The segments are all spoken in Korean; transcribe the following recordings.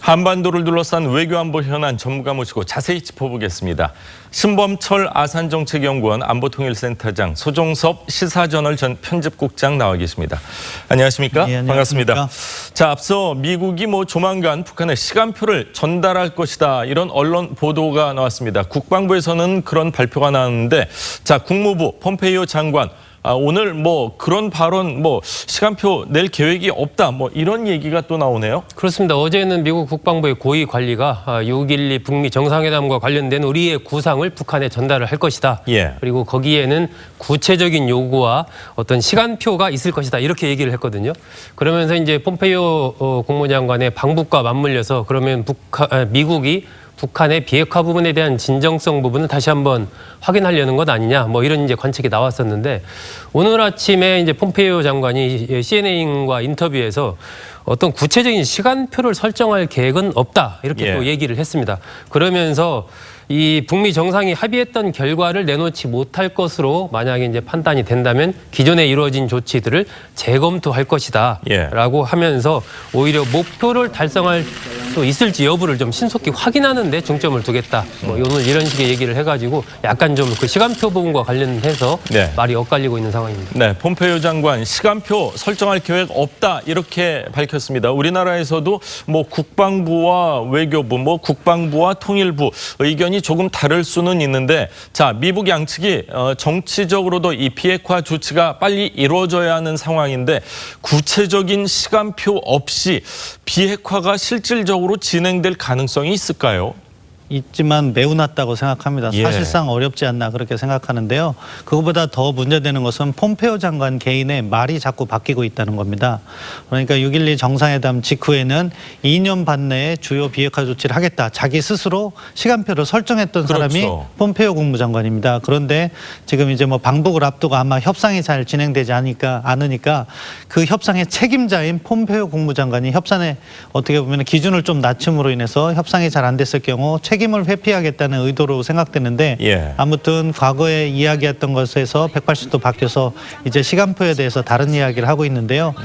한반도를 둘러싼 외교안보 현안 전문가 모시고 자세히 짚어보겠습니다. 신범철 아산정책연구원 안보통일센터장, 소종섭 시사저널 전 편집국장 나와 계십니다. 안녕하십니까? 네, 반갑습니다. 자, 앞서 미국이 조만간 북한에 시간표를 전달할 것이다, 이런 언론 보도가 나왔습니다. 국방부에서는 그런 발표가 나왔는데, 자, 국무부 폼페이오 장관, 오늘 그런 발언, 시간표 낼 계획이 없다, 이런 얘기가 또 나오네요. 그렇습니다. 어제는 미국 국방부의 고위 관리가 6.12 북미 정상회담과 관련된 우리의 구상을 북한에 전달을 할 것이다. 예. 그리고 거기에는 구체적인 요구와 어떤 시간표가 있을 것이다, 이렇게 얘기를 했거든요. 그러면서 이제 폼페이오 국무장관의 방북과 맞물려서 그러면 미국이 북한의 비핵화 부분에 대한 진정성 부분을 다시 한번 확인하려는 것 아니냐, 이런 이제 관측이 나왔었는데, 오늘 아침에 이제 폼페이오 장관이 CNN과 인터뷰에서 어떤 구체적인 시간표를 설정할 계획은 없다, 이렇게 또 얘기를 했습니다. 그러면서 이 북미 정상이 합의했던 결과를 내놓지 못할 것으로 만약에 이제 판단이 된다면 기존에 이루어진 조치들을 재검토할 것이다라고 하면서 오히려 목표를 달성할 수 있을지 여부를 좀 신속히 확인하는 데 중점을 두겠다. 오늘 이런 식의 얘기를 해가지고 약간 좀 그 시간표 부분과 관련해서 말이 엇갈리고 있는 상황입니다. 네, 폼페이오 장관 시간표 설정할 계획 없다, 이렇게 밝혔습니다. 우리나라에서도 국방부와 외교부, 국방부와 통일부 의견이 조금 다를 수는 있는데, 자, 미국 양측이 정치적으로도 이 비핵화 조치가 빨리 이루어져야 하는 상황인데, 구체적인 시간표 없이 비핵화가 실질적으로 진행될 가능성이 있을까요? 있지만 매우 낮다고 생각합니다. 사실상 어렵지 않나 그렇게 생각하는데요. 그것보다 더 문제되는 것은 폼페이오 장관 개인의 말이 자꾸 바뀌고 있다는 겁니다. 그러니까 6.12 정상회담 직후에는 2년 반 내에 주요 비핵화 조치를 하겠다, 자기 스스로 시간표를 설정했던 사람이 폼페이오 국무장관입니다. 그런데 지금 이제 방북을 앞두고 아마 협상이 잘 진행되지 않으니까 그 협상의 책임자인 폼페이오 국무장관이 협상에 어떻게 보면 기준을 좀 낮춤으로 인해서 협상이 잘 안 됐을 경우 책임을 회피하겠다는 의도로 생각되는데, 아무튼 과거에 이야기했던 것에서 180도 바뀌어서 이제 시간표에 대해서 다른 이야기를 하고 있는데요.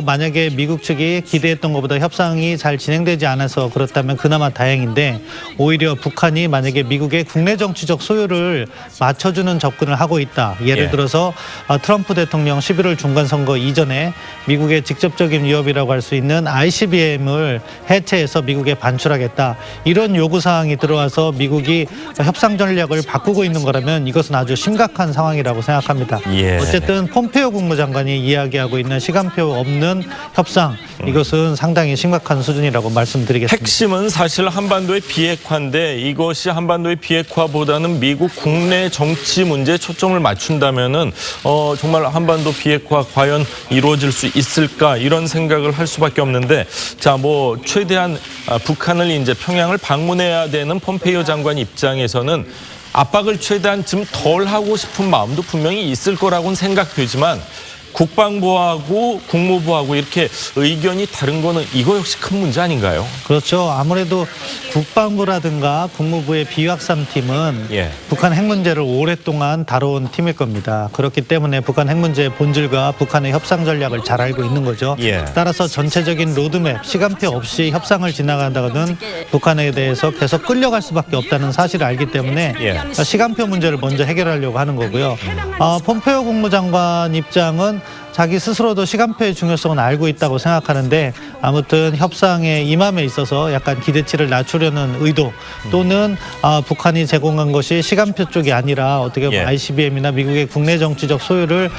만약에 미국 측이 기대했던 것보다 협상이 잘 진행되지 않아서 그렇다면 그나마 다행인데, 오히려 북한이 만약에 미국의 국내 정치적 소요를 맞춰주는 접근을 하고 있다. 예를 들어서 트럼프 대통령 11월 중간선거 이전에 미국의 직접적인 위협이라고 할 수 있는 ICBM을 해체해서 미국에 반출하겠다, 이런 요구사항이 들어와서 미국이 협상 전략을 바꾸고 있는 거라면 이것은 아주 심각한 상황이라고 생각합니다. 어쨌든 폼페이오 국무장관이 이야기하고 있는 시간표 없는 협상, 이것은 상당히 심각한 수준이라고 말씀드리겠습니다. 핵심은 사실 한반도의 비핵화인데, 이것이 한반도의 비핵화보다는 미국 국내 정치 문제에 초점을 맞춘다면은 정말 한반도 비핵화 과연 이루어질 수 있을까, 이런 생각을 할 수밖에 없는데, 자, 최대한 북한을 이제 평양을 방문해야 되는 폼페이오 장관 입장에서는 압박을 최대한 좀 덜 하고 싶은 마음도 분명히 있을 거라고는 생각되지만, 국방부하고 국무부하고 이렇게 의견이 다른 거는 이거 역시 큰 문제 아닌가요? 그렇죠. 아무래도 국방부라든가 국무부의 비확산팀은 북한 핵 문제를 오랫동안 다뤄온 팀일 겁니다. 그렇기 때문에 북한 핵 문제의 본질과 북한의 협상 전략을 잘 알고 있는 거죠. 따라서 전체적인 로드맵, 시간표 없이 협상을 지나간다고는 북한에 대해서 계속 끌려갈 수밖에 없다는 사실을 알기 때문에 시간표 문제를 먼저 해결하려고 하는 거고요. 폼페이오 국무장관 입장은 자기 스스로도 시간표의 중요성은 알고 있다고 생각하는데, 아무튼 협상에 임함에 있어서 약간 기대치를 낮추려는 의도, 또는 북한이 제공한 것이 시간표 쪽이 아니라 어떻게 보면 ICBM이나 미국의 국내 정치적 소유를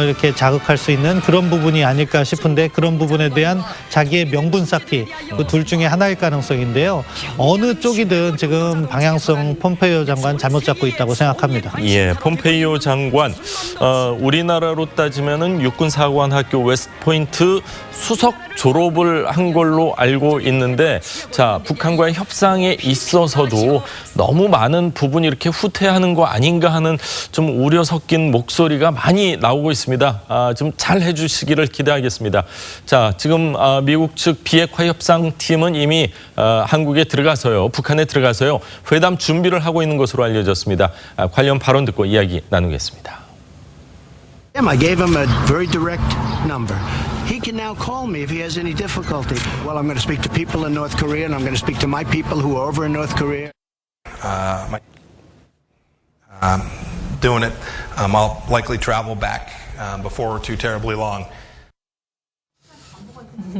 이렇게 자극할 수 있는 그런 부분이 아닐까 싶은데, 그런 부분에 대한 자기의 명분 쌓기, 그 둘 중에 하나일 가능성인데요. 어느 쪽이든 지금 방향성 폼페이오 장관 잘못 잡고 있다고 생각합니다. 폼페이오 장관, 우리나라로 따지면은 육군사관학교 웨스트포인트 수석 졸업을 한 걸로 알고 있는데, 자, 북한과의 협상에 있어서도 너무 많은 부분이 이렇게 후퇴하는 거 아닌가 하는 좀 우려 섞인 목소리가 많이 나오고 있습니다. 좀 잘 해주시기를 기대하겠습니다. 자, 지금 미국 측 비핵화 협상팀은 이미 한국에 들어가서요, 북한에 들어가서요, 회담 준비를 하고 있는 것으로 알려졌습니다. 관련 발언 듣고 이야기 나누겠습니다. I gave him a very direct number. he can now call me if he has any difficulty. Well, I'm going to speak to people in North Korea, and I'm going to speak to my people who are over in North Korea. Doing it. I'll likely travel back before too terribly long.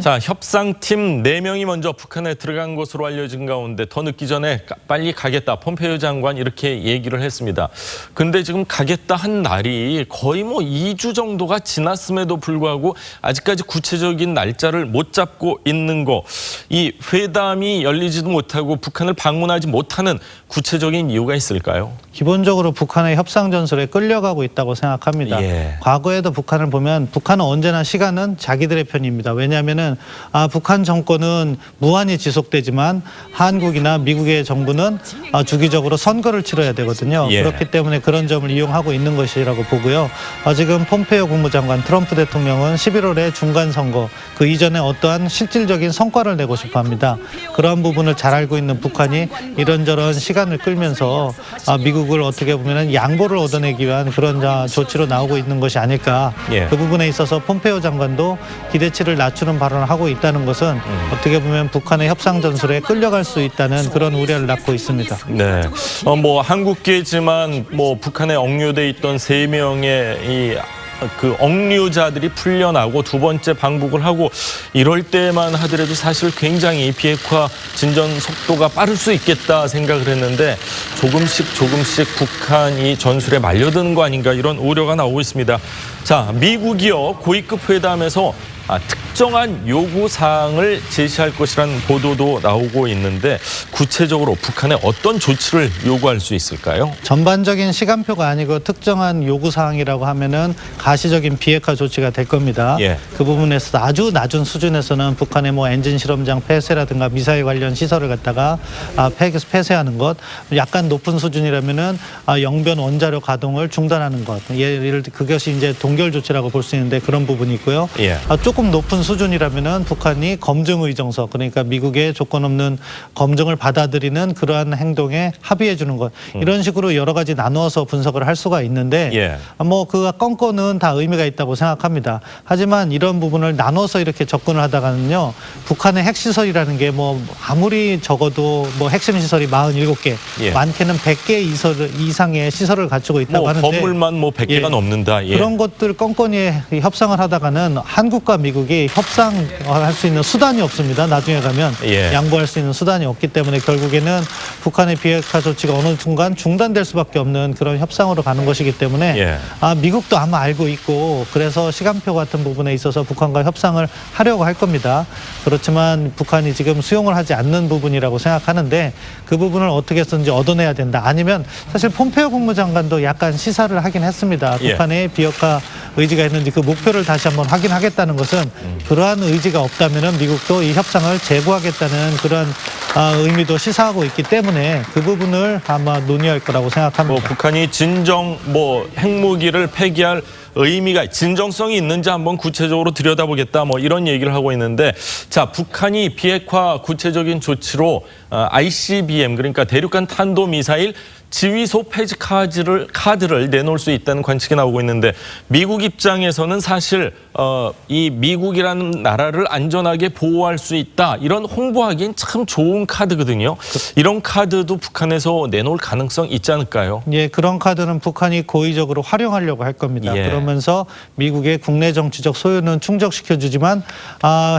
자, 협상팀 4명이 먼저 북한에 들어간 것으로 알려진 가운데 더 늦기 전에 빨리 가겠다. 폼페이오 장관 이렇게 얘기를 했습니다. 근데 지금 가겠다 한 날이 거의 뭐 2주 정도가 지났음에도 불구하고 아직까지 구체적인 날짜를 못 잡고 있는 거. 이 회담이 열리지도 못하고 북한을 방문하지 못하는 구체적인 이유가 있을까요? 기본적으로 북한의 협상 전술에 끌려가고 있다고 생각합니다. 예. 과거에도 북한을 보면 북한은 언제나 시간은 자기들의 편입니다. 왜냐하면은 북한 정권은 무한히 지속되지만 한국이나 미국의 정부는 주기적으로 선거를 치러야 되거든요. 예. 그렇기 때문에 그런 점을 이용하고 있는 것이라고 보고요. 지금 폼페이오 국무장관 트럼프 대통령은 11월에 중간 선거 그 이전에 어떠한 실질적인 성과를 내고 싶어합니다. 그러한 부분을 잘 알고 있는 북한이 이런저런 시간을 끌면서 미국을 어떻게 보면 양보를 얻어내기 위한 그런 조치로 나오고 있는 것이 아닐까. 예. 그 부분에 있어서 pompe오 장관도 기대치를 낮추는 발언을 하고 있다는 것은 어떻게 보면 북한의 협상 전술에 끌려갈 수 있다는 그런 우려를 낳고 있습니다. 네. 뭐 한국계지만 뭐 북한에 억류돼 있던 3명의 그 억류자들이 풀려나고 두 번째 방북을 하고 이럴 때만 하더라도 사실 굉장히 비핵화 진전 속도가 빠를 수 있겠다 생각을 했는데 조금씩 북한이 전술에 말려드는 거 아닌가 이런 우려가 나오고 있습니다. 자, 미국이요 고위급 회담에서 특정한 요구사항을 제시할 것이라는 보도도 나오고 있는데 구체적으로 북한에 어떤 조치를 요구할 수 있을까요? 전반적인 시간표가 아니고 특정한 요구사항이라고 하면은 가시적인 비핵화 조치가 될 겁니다. 예. 그 부분에서 아주 낮은 수준에서는 북한의 뭐 엔진 실험장 폐쇄라든가 미사일 관련 시설을 갖다가 폐쇄하는 것, 약간 높은 수준이라면은 영변 원자력 가동을 중단하는 것, 예를 들어 그것이 이제 동결 조치라고 볼 수 있는데 그런 부분이 있고요. 예. 조금 높은 수준이라면은 북한이 검증 의정서, 그러니까 미국의 조건 없는 검증을 받아들이는 그러한 행동에 합의해 주는 것, 이런 식으로 여러 가지 나누어서 분석을 할 수가 있는데 예. 뭐 그 건건은 다 의미가 있다고 생각합니다. 하지만 이런 부분을 나눠서 이렇게 접근을 하다가는요, 북한의 핵시설이라는 게 뭐 아무리 적어도 뭐 핵심 시설이 47개, 예. 많게는 100개 이상의 시설을 갖추고 있다고 뭐 하는데 건물만 뭐 100개가 예. 넘는다. 예. 그런 것들 건건히 협상을 하다가는 한국과 미국이 협상할 수 있는 수단이 없습니다. 나중에 가면 예. 양보할 수 있는 수단이 없기 때문에 결국에는 북한의 비핵화 조치가 어느 순간 중단될 수밖에 없는 그런 협상으로 가는 것이기 때문에 예. 미국도 아마 알고 있고 그래서 시간표 같은 부분에 있어서 북한과 협상을 하려고 할 겁니다. 그렇지만 북한이 지금 수용을 하지 않는 부분이라고 생각하는데 그 부분을 어떻게 해서든지 얻어내야 된다. 아니면 사실 폼페이오 국무장관도 약간 시사를 하긴 했습니다. 예. 북한의 비핵화 의지가 있는지 그 목표를 다시 한번 확인하겠다는 것은 그러한 의지가 없다면 미국도 이 협상을 재고하겠다는 그런 의미도 시사하고 있기 때문에 그 부분을 아마 논의할 거라고 생각합니다. 뭐 북한이 진정 뭐 핵무기를 폐기할 의미가 진정성이 있는지 한번 구체적으로 들여다보겠다 뭐 이런 얘기를 하고 있는데 자 북한이 비핵화 구체적인 조치로 ICBM 그러니까 대륙간 탄도미사일 지휘소 폐지 카드를 내놓을 수 있다는 관측이 나오고 있는데 미국 입장에서는 사실 이 미국이라는 나라를 안전하게 보호할 수 있다 이런 홍보하기엔 참 좋은 카드거든요. 이런 카드도 북한에서 내놓을 가능성 있지 않을까요? 예, 그런 카드는 북한이 고의적으로 활용하려고 할 겁니다. 예. 그러면서 미국의 국내 정치적 소유는 충족시켜주지만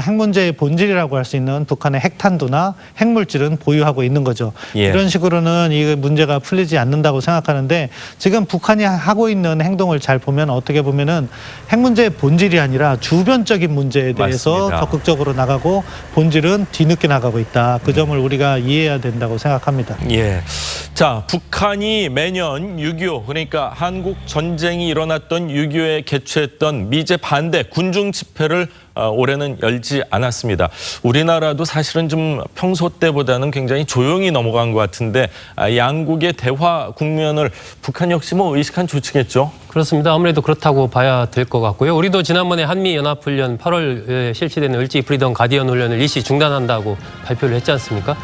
핵 문제의 본질이라고 할 수 있는 북한의 핵탄두나 핵물질은 보유하고 있는 거죠. 예. 이런 식으로는 이 문제가 풀리지 않는다고 생각하는데 지금 북한이 하고 있는 행동을 잘 보면 어떻게 보면은 핵 문제의 본질이 아니라 주변적인 문제에 대해서 맞습니다. 적극적으로 나가고 본질은 뒤늦게 나가고 있다. 그 점을 우리가 이해해야 된다고 생각합니다. 예. 자, 북한이 매년 6.25 그러니까 한국 전쟁이 일어났던 6.25에 개최했던 미제 반대 군중 집회를 올해는 열지 않았습니다. 우리나라도 사실은 좀 평소 때보다는 굉장히 조용히 넘어간 것 같은데 양국의 대화 국면을 북한 역시 뭐 의식한 조치겠죠? 그렇습니다. 아무래도 그렇다고 봐야 될 것 같고요. 우리도 지난번에 한미연합훈련 8월 실시되는 을지 프리덤 가디언 훈련을 일시 중단한다고 발표를 했지 않습니까?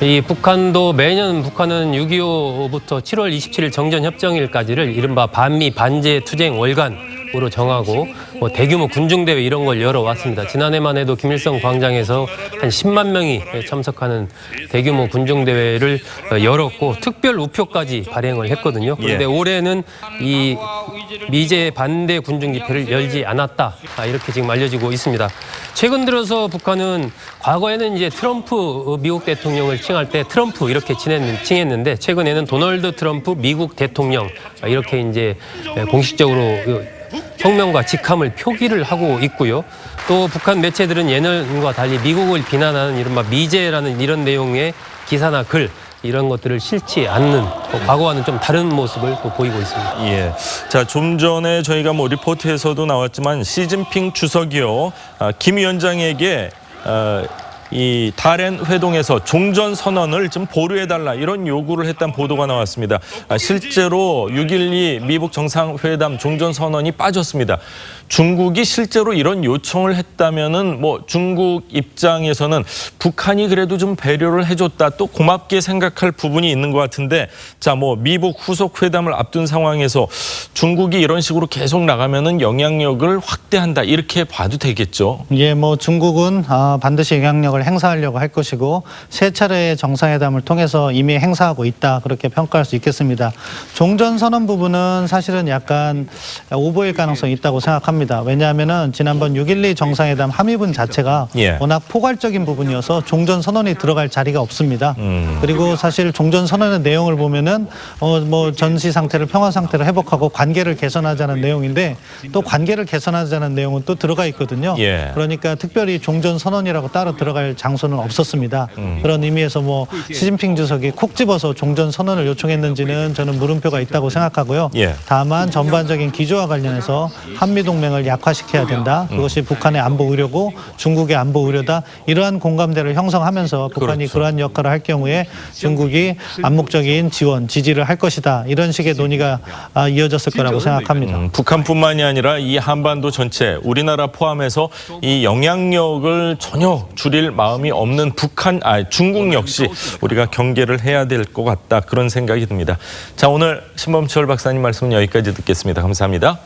이 북한도 매년 북한은 6.25부터 7월 27일 정전협정일까지를 이른바 반미 반제 투쟁 월간 대회로 정하고 뭐 대규모 군중대회 이런 걸 열어왔습니다. 지난해만 해도 김일성 광장에서 한 10만 명이 참석하는 대규모 군중대회를 열었고 특별 우표까지 발행을 했거든요. 그런데 올해는 이 미제 반대 군중 집회를 열지 않았다. 이렇게 지금 알려지고 있습니다. 최근 들어서 북한은 과거에는 이제 트럼프 미국 대통령을 칭할 때 트럼프 이렇게 칭했는데 최근에는 도널드 트럼프 미국 대통령 이렇게 이제 공식적으로 성명과 직함을 표기를 하고 있고요. 또 북한 매체들은 예년과 달리 미국을 비난하는 이른바 미제라는 이런 내용의 기사나 글 이런 것들을 실지 않는 과거와는 좀 다른 모습을 또 보이고 있습니다. 예. 자, 좀 전에 저희가 뭐 리포트에서도 나왔지만 시진핑 주석이요, 김 위원장에게 이 다롄 회동에서 종전 선언을 좀 보류해달라 이런 요구를 했다는 보도가 나왔습니다. 실제로 6.12 미북 정상회담 종전 선언이 빠졌습니다. 중국이 실제로 이런 요청을 했다면은 뭐 중국 입장에서는 북한이 그래도 좀 배려를 해줬다, 또 고맙게 생각할 부분이 있는 것 같은데, 자, 뭐 미북 후속 회담을 앞둔 상황에서 중국이 이런 식으로 계속 나가면은 영향력을 확대한다 이렇게 봐도 되겠죠. 예, 뭐 중국은 반드시 영향력을 행사하려고 할 것이고 세 차례의 정상회담을 통해서 이미 행사하고 있다 그렇게 평가할 수 있겠습니다. 종전 선언 부분은 사실은 약간 오보일 가능성이 있다고 생각합니다. 왜냐하면은 지난번 6.12 정상회담 함의문 자체가 워낙 포괄적인 부분이어서 종전 선언이 들어갈 자리가 없습니다. 그리고 사실 종전 선언의 내용을 보면은 뭐 전시 상태를 평화 상태로 회복하고 관계를 개선하자는 내용인데 또 관계를 개선하자는 내용은 또 들어가 있거든요. 그러니까 특별히 종전 선언이라고 따로 들어갈 장소는 없었습니다. 그런 의미에서 뭐 시진핑 주석이 콕 집어서 종전 선언을 요청했는지는 저는 물음표가 있다고 생각하고요. 다만 전반적인 기조와 관련해서 한미동맹을 약화시켜야 된다. 그것이 북한의 안보 우려고 중국의 안보 우려다. 이러한 공감대를 형성하면서 북한이 그러한 역할을 할 경우에 중국이 암묵적인 지원, 지지를 할 것이다. 이런 식의 논의가 이어졌을 거라고 생각합니다. 북한뿐만이 아니라 이 한반도 전체, 우리나라 포함해서 이 영향력을 전혀 줄일 마음이 없는 중국 역시 우리가 경계를 해야 될 것 같다. 그런 생각이 듭니다. 자, 오늘 신범철 박사님 말씀은 여기까지 듣겠습니다. 감사합니다.